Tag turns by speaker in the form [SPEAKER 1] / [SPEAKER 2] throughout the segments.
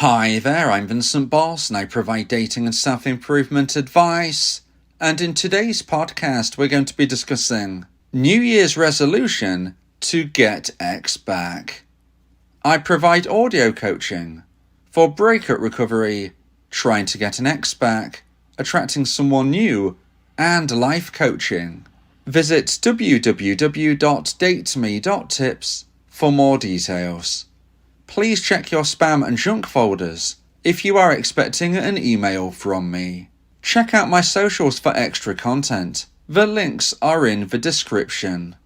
[SPEAKER 1] Hi there, I'm Vincent Bos and I provide dating and self-improvement advice. And in today's podcast, we're going to be discussing New Year's resolution to get X back. I provide audio coaching for breakup recovery, trying to get an ex back, attracting someone new, and life coaching. Visit www.dateme.tips for more details. Please check your spam and junk folders if you are expecting an email from me. Check out my socials for extra content. The links are in the description.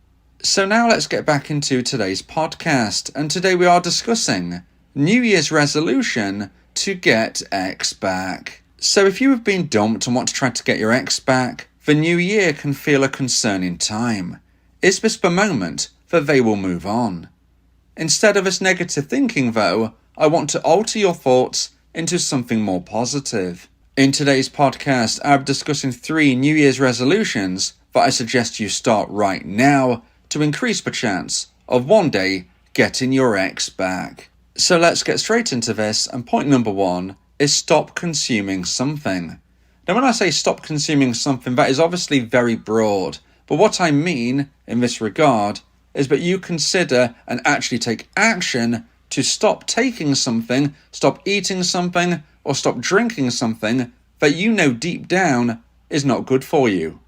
[SPEAKER 1] So now let's get back into today's podcast, and today we are discussing New Year's resolution to get X back. So if you have been dumped and want to try to get your ex back, the new year can feel a concerning time. Is this the moment that they will move on? Instead of this negative thinking though, I want to alter your thoughts into something more positive. In today's podcast, I'm discussing 3 New Year's resolutions that I suggest you start right now to increase the chance of one day getting your ex back. So let's get straight into this, and point number 1 is stop consuming something. Now when I say stop consuming something, that is obviously very broad, but what I mean in this regard is that you consider and actually take action to stop taking something, stop eating something, or stop drinking something that you know deep down is not good for you.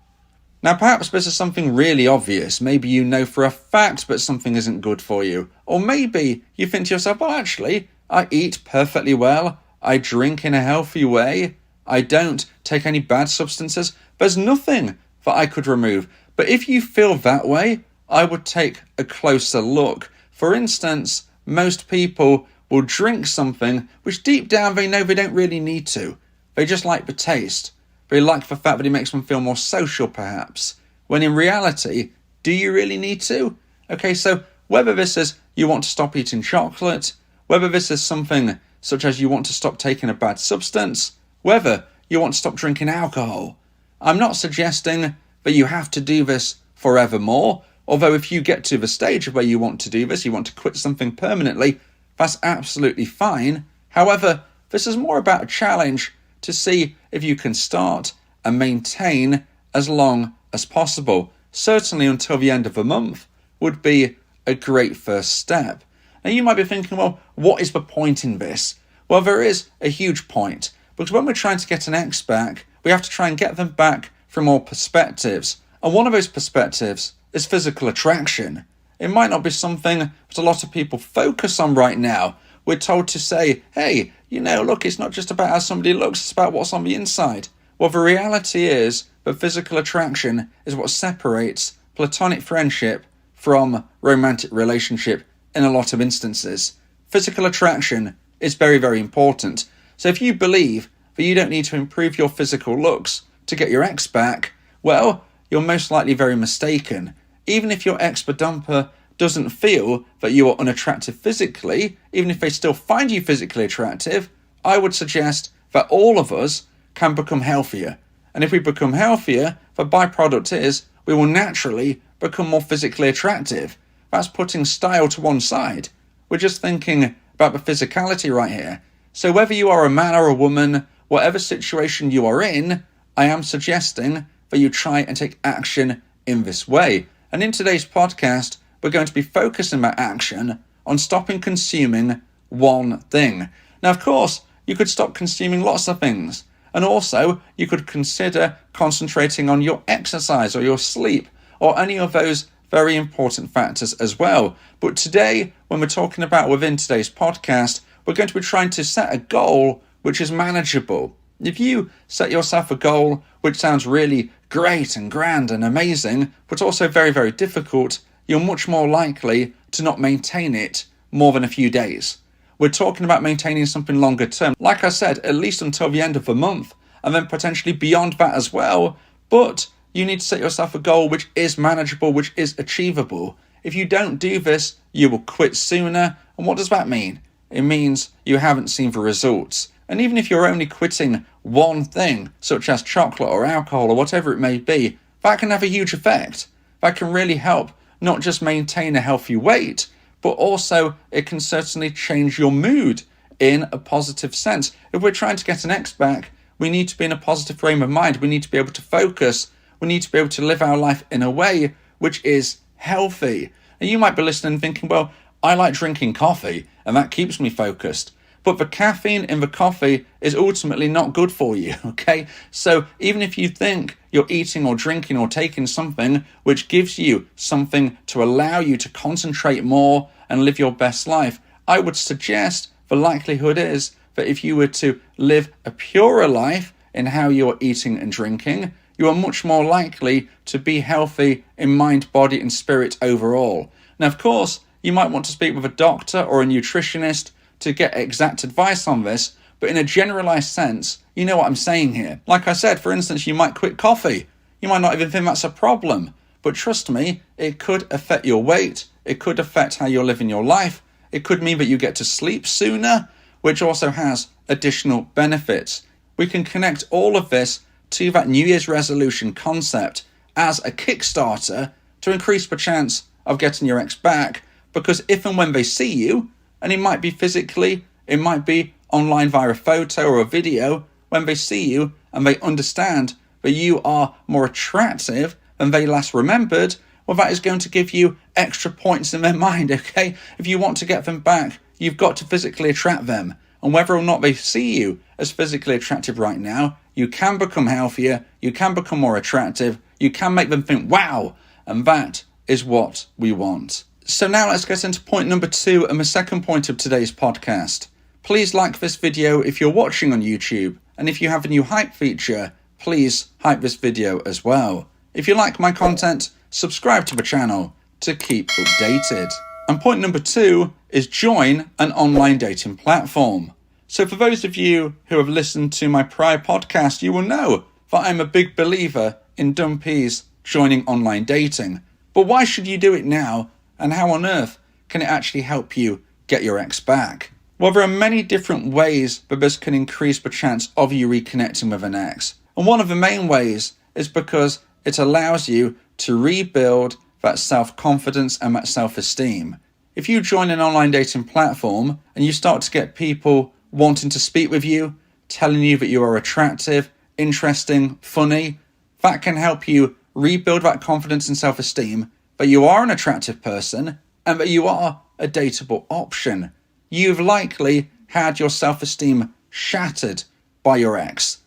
[SPEAKER 1] Now perhaps this is something really obvious. Maybe you know for a fact that something isn't good for you. Or maybe you think to yourself, well actually, I eat perfectly well, I drink in a healthy way, I don't take any bad substances, there's nothing that I could remove. But if you feel that way, I would take a closer look. For instance, most people will drink something which deep down they know they don't really need to. They just like the taste. They like the fact that it makes them feel more social perhaps. When in reality, do you really need to? Okay, so whether this is you want to stop eating chocolate, whether this is something such as you want to stop taking a bad substance, whether you want to stop drinking alcohol, I'm not suggesting that you have to do this forevermore. Although if you get to the stage where you want to do this, you want to quit something permanently, that's absolutely fine. However, this is more about a challenge to see if you can start and maintain as long as possible. Certainly until the end of the month would be a great first step. Now you might be thinking, well, what is the point in this? Well, there is a huge point, because when we're trying to get an ex back, we have to try and get them back from all perspectives. And one of those perspectives is physical attraction. It might not be something that a lot of people focus on right now. We're told to say, hey, look, it's not just about how somebody looks, it's about what's on the inside. Well, the reality is that physical attraction is what separates platonic friendship from romantic relationship in a lot of instances. Physical attraction is very, very important. So if you believe that you don't need to improve your physical looks to get your ex back, well, you're most likely very mistaken. Even if your ex-dumper doesn't feel that you are unattractive physically, even if they still find you physically attractive, I would suggest that all of us can become healthier. And if we become healthier, the byproduct is we will naturally become more physically attractive. That's putting style to one side. We're just thinking about the physicality right here. So whether you are a man or a woman, whatever situation you are in, I am suggesting that you try and take action in this way. And in today's podcast, we're going to be focusing our action on stopping consuming one thing. Now, of course, you could stop consuming lots of things. And also, you could consider concentrating on your exercise or your sleep or any of those very important factors as well. But today, when we're talking about within today's podcast, we're going to be trying to set a goal which is manageable. If you set yourself a goal which sounds really great and grand and amazing, but also very, very difficult, you're much more likely to not maintain it more than a few days. We're talking about maintaining something longer term. Like I said, at least until the end of the month, and then potentially beyond that as well. But you need to set yourself a goal which is manageable, which is achievable. If you don't do this, you will quit sooner. And what does that mean? It means you haven't seen the results. And even if you're only quitting one thing, such as chocolate or alcohol or whatever it may be, that can have a huge effect. That can really help not just maintain a healthy weight, but also it can certainly change your mood in a positive sense. If we're trying to get an ex back, we need to be in a positive frame of mind. We need to be able to focus. We need to be able to live our life in a way which is healthy. And you might be listening and thinking, well, I like drinking coffee and that keeps me focused. But the caffeine in the coffee is ultimately not good for you, okay? So even if you think you're eating or drinking or taking something which gives you something to allow you to concentrate more and live your best life, I would suggest the likelihood is that if you were to live a purer life in how you're eating and drinking, you are much more likely to be healthy in mind, body, and spirit overall. Now, of course, you might want to speak with a doctor or a nutritionist to get exact advice on this, but in a generalized sense, you know what I'm saying here. Like I said, for instance, you might quit coffee. You might not even think that's a problem, but trust me, it could affect your weight. It could affect how you're living your life. It could mean that you get to sleep sooner, which also has additional benefits. We can connect all of this to that New Year's resolution concept as a Kickstarter to increase the chance of getting your ex back, because if and when they see you, and it might be physically, it might be online via a photo or a video, when they see you and they understand that you are more attractive than they last remembered, well, that is going to give you extra points in their mind, okay? If you want to get them back, you've got to physically attract them. And whether or not they see you as physically attractive right now, you can become healthier, you can become more attractive, you can make them think, wow, and that is what we want. So now let's get into point number 2 and the second point of today's podcast. Please like this video if you're watching on YouTube, and if you have a new hype feature, please hype this video as well. If you like my content, subscribe to the channel to keep updated. And point number 2 is join an online dating platform. So for those of you who have listened to my prior podcast, you will know that I'm a big believer in Dumpee's joining online dating. But why should you do it now? And how on earth can it actually help you get your ex back? Well, there are many different ways that this can increase the chance of you reconnecting with an ex. And one of the main ways is because it allows you to rebuild that self-confidence and that self-esteem. If you join an online dating platform and you start to get people wanting to speak with you, telling you that you are attractive, interesting, funny, that can help you rebuild that confidence and self-esteem, that you are an attractive person and that you are a dateable option. You've likely had your self-esteem shattered by your ex.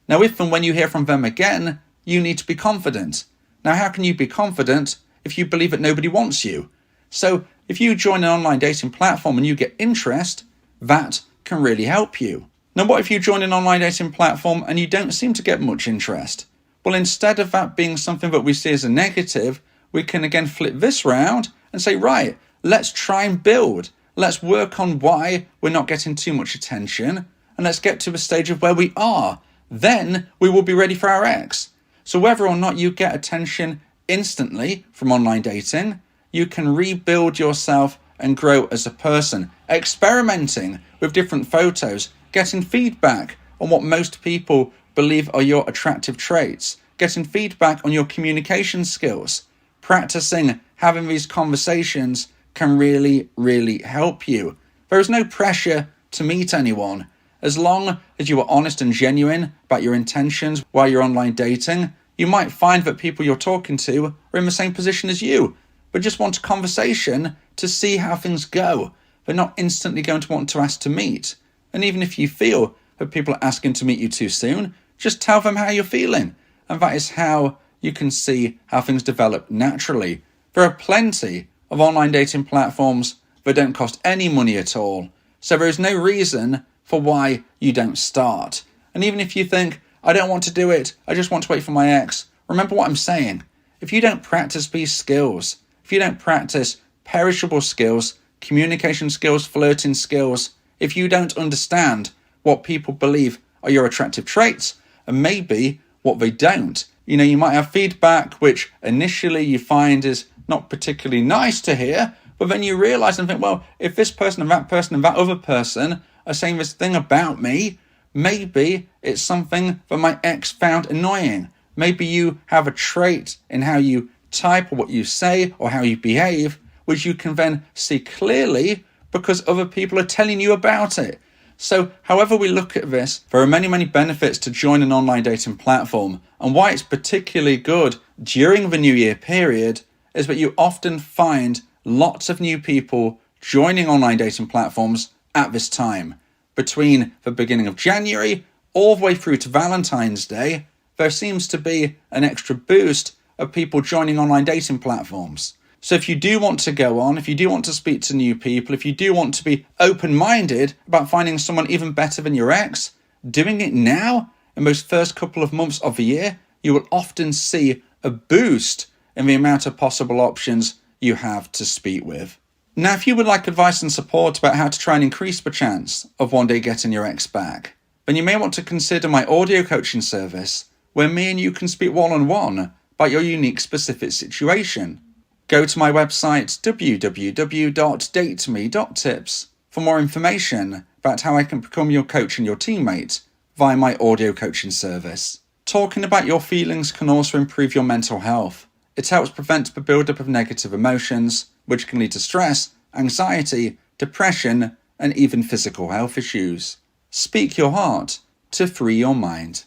[SPEAKER 1] Now, if and when you hear from them again, you need to be confident. Now, how can you be confident if you believe that nobody wants you? So if you join an online dating platform and you get interest, that can really help you. Now, what if you join an online dating platform and you don't seem to get much interest? Well, instead of that being something that we see as a negative, we can again flip this round and say, right, let's try and build. Let's work on why we're not getting too much attention, and let's get to the stage of where we are. Then we will be ready for our ex. So whether or not you get attention instantly from online dating, you can rebuild yourself and grow as a person, experimenting with different photos, getting feedback on what most people believe are your attractive traits, getting feedback on your communication skills. Practicing having these conversations can really, really help you. There is no pressure to meet anyone. As long as you are honest and genuine about your intentions while you're online dating, you might find that people you're talking to are in the same position as you, but just want a conversation to see how things go. They're not instantly going to want to ask to meet. And even if you feel that people are asking to meet you too soon, just tell them how you're feeling. And that is how you can see how things develop naturally. There are plenty of online dating platforms that don't cost any money at all. So there is no reason for why you don't start. And even if you think, I don't want to do it, I just want to wait for my ex, remember what I'm saying. If you don't practice these skills, if you don't practice perishable skills, communication skills, flirting skills, if you don't understand what people believe are your attractive traits, and maybe what they don't, you might have feedback which initially you find is not particularly nice to hear, but then you realize and think, well, if this person and that other person are saying this thing about me, maybe it's something that my ex found annoying. Maybe you have a trait in how you type or what you say or how you behave, which you can then see clearly because other people are telling you about it. So however we look at this, there are many, many benefits to join an online dating platform, and why it's particularly good during the New Year period is that you often find lots of new people joining online dating platforms at this time. Between the beginning of January all the way through to Valentine's Day, there seems to be an extra boost of people joining online dating platforms. So if you do want to go on, if you do want to speak to new people, if you do want to be open-minded about finding someone even better than your ex, doing it now, in those first couple of months of the year, you will often see a boost in the amount of possible options you have to speak with. Now, if you would like advice and support about how to try and increase the chance of one day getting your ex back, then you may want to consider my audio coaching service, where me and you can speak one-on-one about your unique specific situation. Go to my website www.dateme.tips for more information about how I can become your coach and your teammate via my audio coaching service. Talking about your feelings can also improve your mental health. It helps prevent the build-up of negative emotions, which can lead to stress, anxiety, depression, and even physical health issues. Speak your heart to free your mind.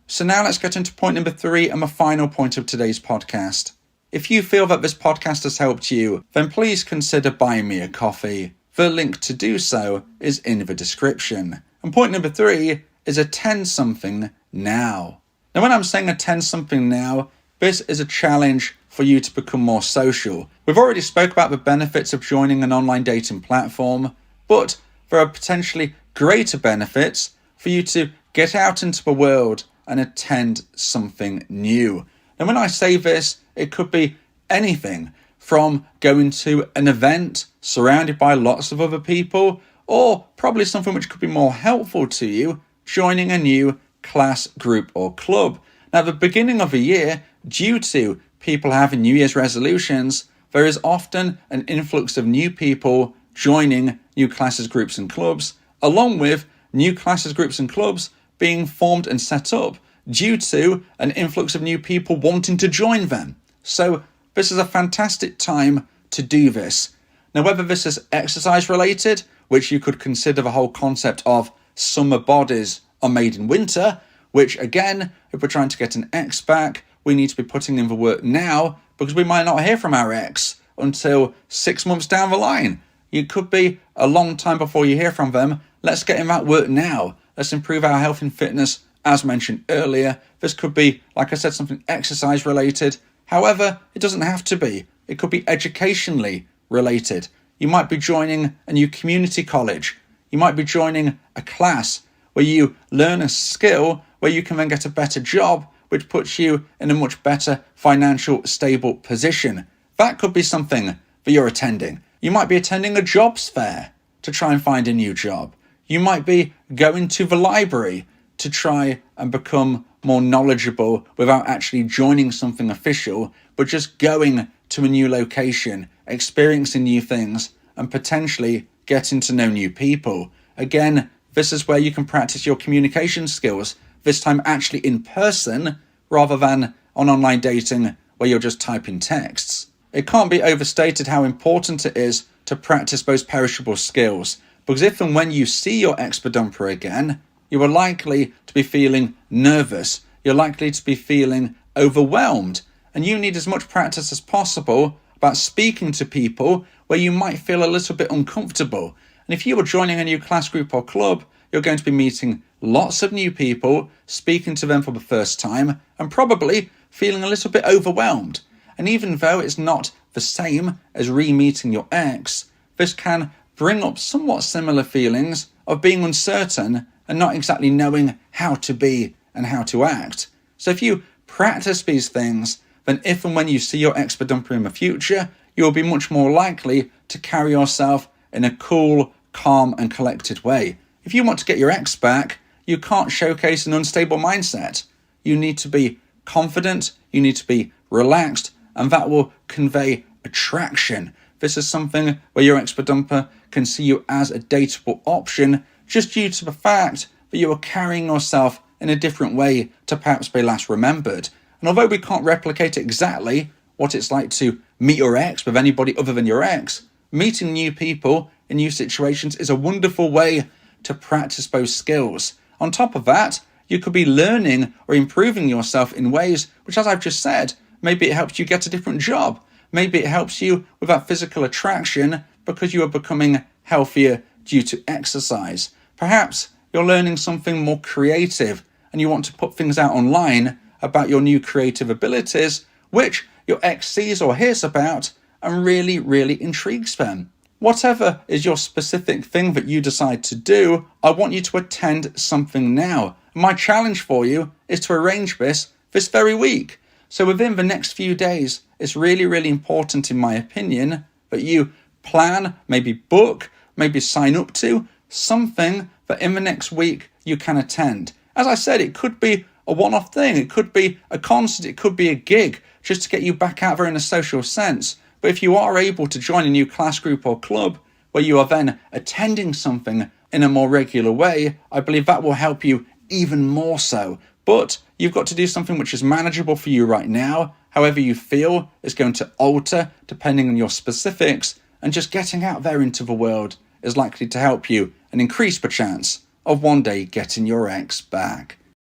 [SPEAKER 1] So now let's get into point number 3 and the final point of today's podcast. If you feel that this podcast has helped you, then please consider buying me a coffee. The link to do so is in the description. And point number 3 is attend something now. Now, when I'm saying attend something now, this is a challenge for you to become more social. We've already spoke about the benefits of joining an online dating platform, but there are potentially greater benefits for you to get out into the world and attend something new. And when I say this, it could be anything from going to an event surrounded by lots of other people, or probably something which could be more helpful to you, joining a new class, group, or club. Now, at the beginning of the year, due to people having New Year's resolutions, there is often an influx of new people joining new classes, groups, and clubs, along with new classes, groups, and clubs being formed and set up due to an influx of new people wanting to join them. So this is a fantastic time to do this. Now, whether this is exercise related, which you could consider the whole concept of summer bodies are made in winter, which again, if we're trying to get an ex back, we need to be putting in the work now, because we might not hear from our ex until 6 months down the line. It could be a long time before you hear from them. Let's get in that work now. Let's improve our health and fitness, as mentioned earlier. This could be, like I said, something exercise related. However, it doesn't have to be. It could be educationally related. You might be joining a new community college. You might be joining a class where you learn a skill where you can then get a better job, which puts you in a much better financial, stable position. That could be something that you're attending. You might be attending a jobs fair to try and find a new job. You might be going to the library to try and become more knowledgeable without actually joining something official, but just going to a new location, experiencing new things, and potentially getting to know new people. Again, this is where you can practice your communication skills, this time actually in person, rather than on online dating where you're just typing texts. It can't be overstated how important it is to practice those perishable skills, because if and when you see your ex-dumper again, you are likely to be feeling nervous, you're likely to be feeling overwhelmed, and you need as much practice as possible about speaking to people where you might feel a little bit uncomfortable. And if you are joining a new class, group, or club, you're going to be meeting lots of new people, speaking to them for the first time, and probably feeling a little bit overwhelmed. And even though it's not the same as re-meeting your ex, this can bring up somewhat similar feelings of being uncertain and not exactly knowing how to be and how to act. So if you practice these things, then if and when you see your ex-dumper in the future, you'll be much more likely to carry yourself in a cool, calm, and collected way. If you want to get your ex back, you can't showcase an unstable mindset. You need to be confident, you need to be relaxed, and that will convey attraction. This is something where your ex-dumper can see you as a dateable option just due to the fact that you are carrying yourself in a different way to perhaps be last remembered. And although we can't replicate exactly what it's like to meet your ex with anybody other than your ex, meeting new people in new situations is a wonderful way to practice those skills. On top of that, you could be learning or improving yourself in ways which, as I've just said, maybe it helps you get a different job. Maybe it helps you with that physical attraction because you are becoming healthier due to exercise. Perhaps you're learning something more creative and you want to put things out online about your new creative abilities, which your ex sees or hears about and really, really intrigues them. Whatever is your specific thing that you decide to do, I want you to attend something now. My challenge for you is to arrange this very week. So within the next few days, it's really, really important, in my opinion, that you plan, maybe book, maybe sign up to something that in the next week you can attend. As I said, it could be a one-off thing. It could be a concert. It could be a gig just to get you back out there in a social sense. But if you are able to join a new class group or club where you are then attending something in a more regular way, I believe that will help you even more so. But you've got to do something which is manageable for you right now. However you feel is going to alter depending on your specifics, and just getting out there into the world is likely to help you and increase the chance of one day getting your ex back.